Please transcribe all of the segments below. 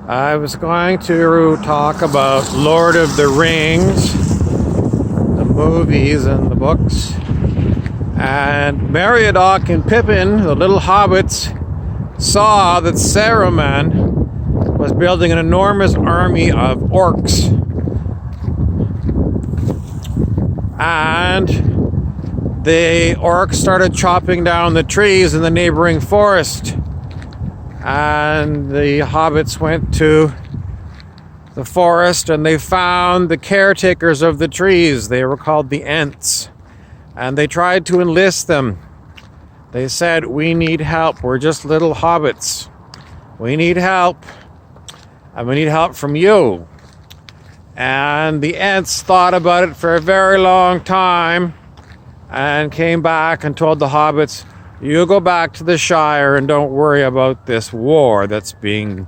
I was going to talk about Lord of the Rings, the movies and the books. And Meriadoc and Pippin, the little hobbits, saw that Saruman was building an enormous army of orcs. And the orcs started chopping down the trees in the neighboring forest. And the hobbits went to the forest and they found the caretakers of the trees. They were called the Ents. And they tried to enlist them. They said, "We need help. We're just little hobbits. We need help. And we need help from you." And the Ents thought about it for a very long time and came back and told the hobbits, "You go back to the Shire and don't worry about this war that's being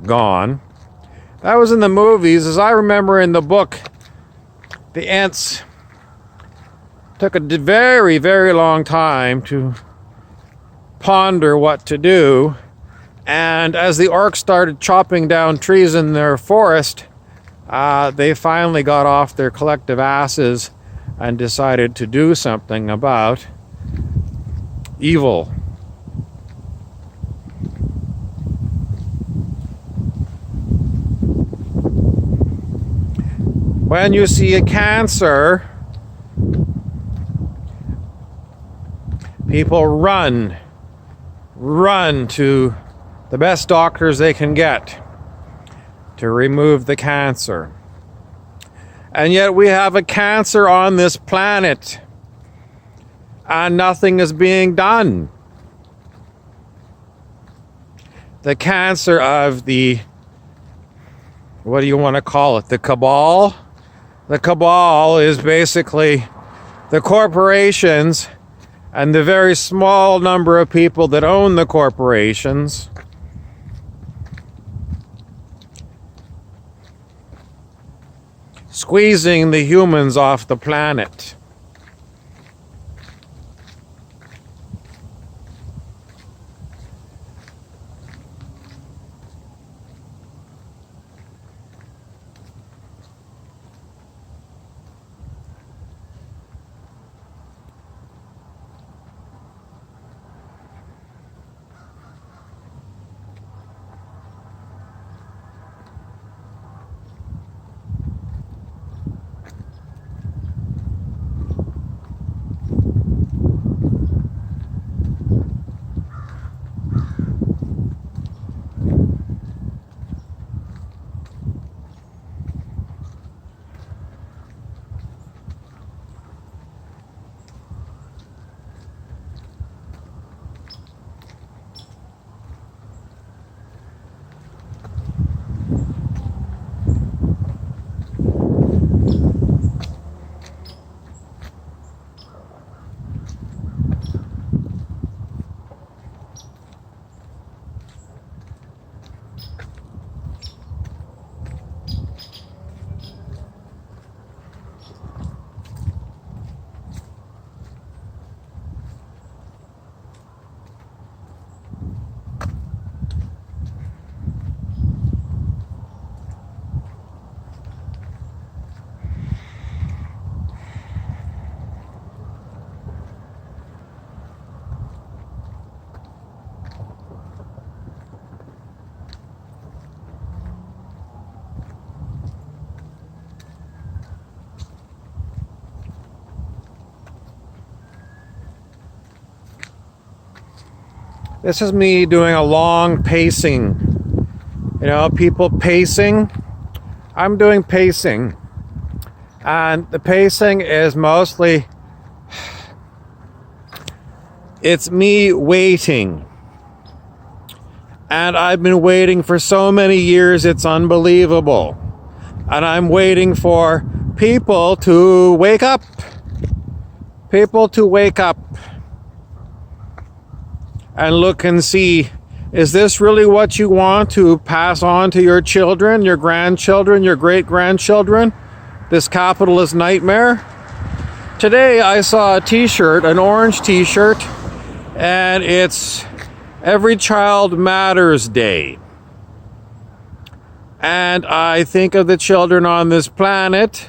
gone." That was in the movies. As I remember in the book, the Ents took a very, very long time to ponder what to do. And as the orcs started chopping down trees in their forest, they finally got off their collective asses and decided to do something about evil. When you see a cancer, people run to the best doctors they can get to remove the cancer. And yet we have a cancer on this planet and nothing is being done. The cancer of the, what do you want to call it? The cabal? The cabal is basically the corporations and the very small number of people that own the corporations squeezing the humans off the planet. This is me doing a long pacing. You know, people pacing. I'm doing pacing. And the pacing is mostly, it's me waiting. And I've been waiting for so many years, it's unbelievable. And I'm waiting for people to wake up. People to wake up. And look and see, is this really what you want to pass on to your children, your grandchildren, your great-grandchildren? This capitalist nightmare? Today I saw a t-shirt, an orange t-shirt, and it's Every Child Matters Day. And I think of the children on this planet,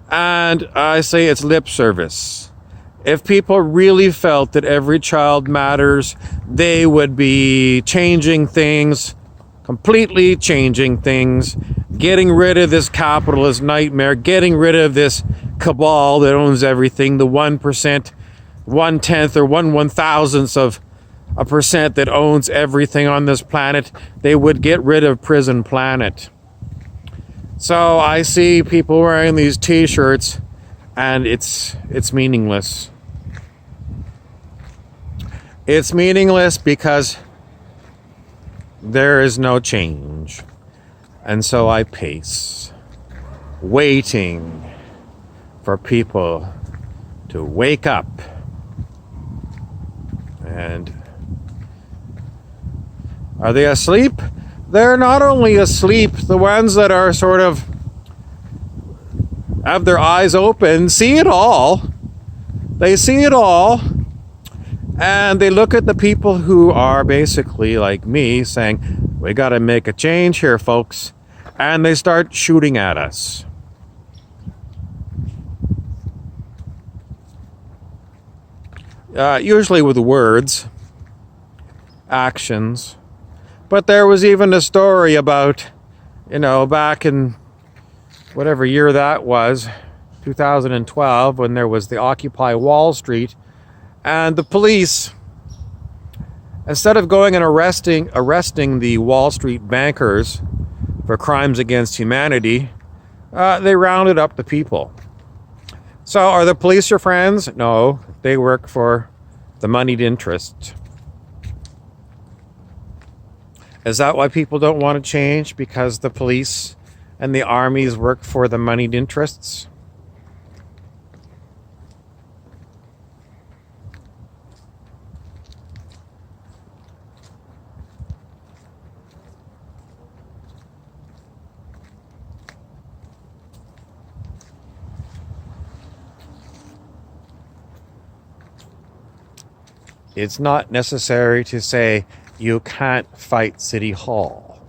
and I say it's lip service. If people really felt that every child matters, they would be changing things, completely changing things, getting rid of this capitalist nightmare, getting rid of this cabal that owns everything, the 1%, 1/10 or 1/1000th of a percent that owns everything on this planet. They would get rid of Prison Planet. So I see people wearing these t-shirts, and it's meaningless. It's meaningless because there is no change. And so I pace, waiting for people to wake up. And are they asleep? They're not only asleep, the ones that are sort of have their eyes open, see it all. They see it all. And they look at the people who are basically like me saying, we got to make a change here, folks. And they start shooting at us. Usually with words, actions. But there was even a story about, back in whatever year that was, 2012, when there was the Occupy Wall Street, and the police, instead of going and arresting the Wall Street bankers for crimes against humanity, they rounded up the people. So are the police your friends? No, they work for the moneyed interests. Is that why people don't want to change? Because the police and the armies work for the moneyed interests? It's not necessary to say you can't fight City Hall.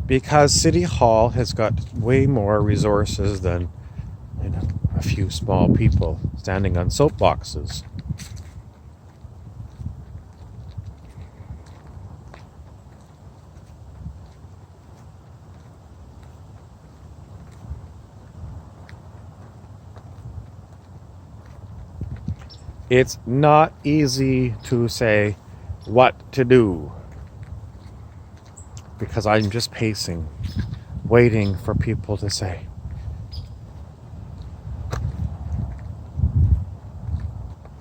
Because City Hall has got way more resources than a few small people standing on soapboxes. It's not easy to say what to do because I'm just pacing, waiting for people to say.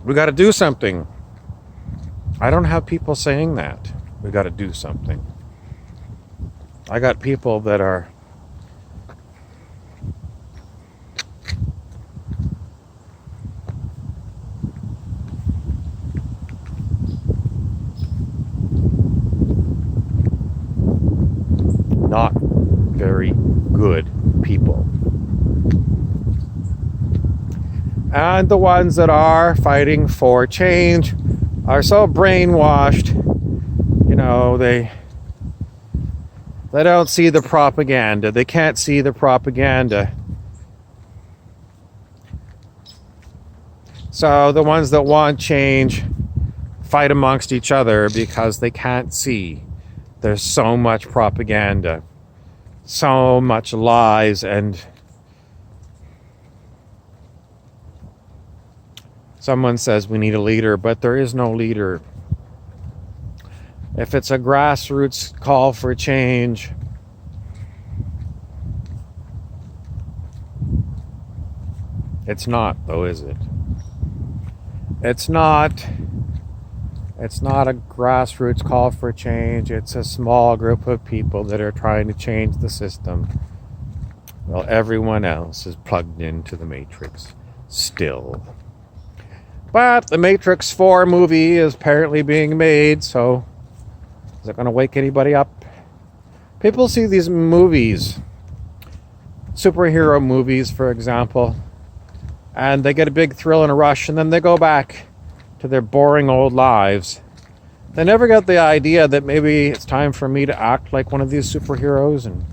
We got to do something. I don't have people saying that. We got to do something. I got people that are not very good people. And the ones that are fighting for change are so brainwashed, they don't see the propaganda. They can't see the propaganda. So the ones that want change fight amongst each other because they can't see. There's so much propaganda, so much lies, and someone says we need a leader, but there is no leader. If it's a grassroots call for change, it's not, though, is it? It's not a grassroots call for change. It's a small group of people that are trying to change the system. While everyone else is plugged into the Matrix still. But the Matrix 4 movie is apparently being made, so is it going to wake anybody up? People see these movies, superhero movies, for example, and they get a big thrill and a rush, and then they go back to their boring old lives. They never get the idea that maybe it's time for me to act like one of these superheroes and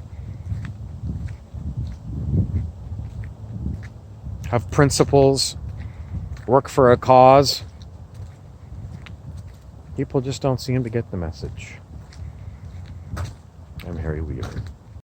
have principles, work for a cause. People just don't seem to get the message. I'm Harry Weaver.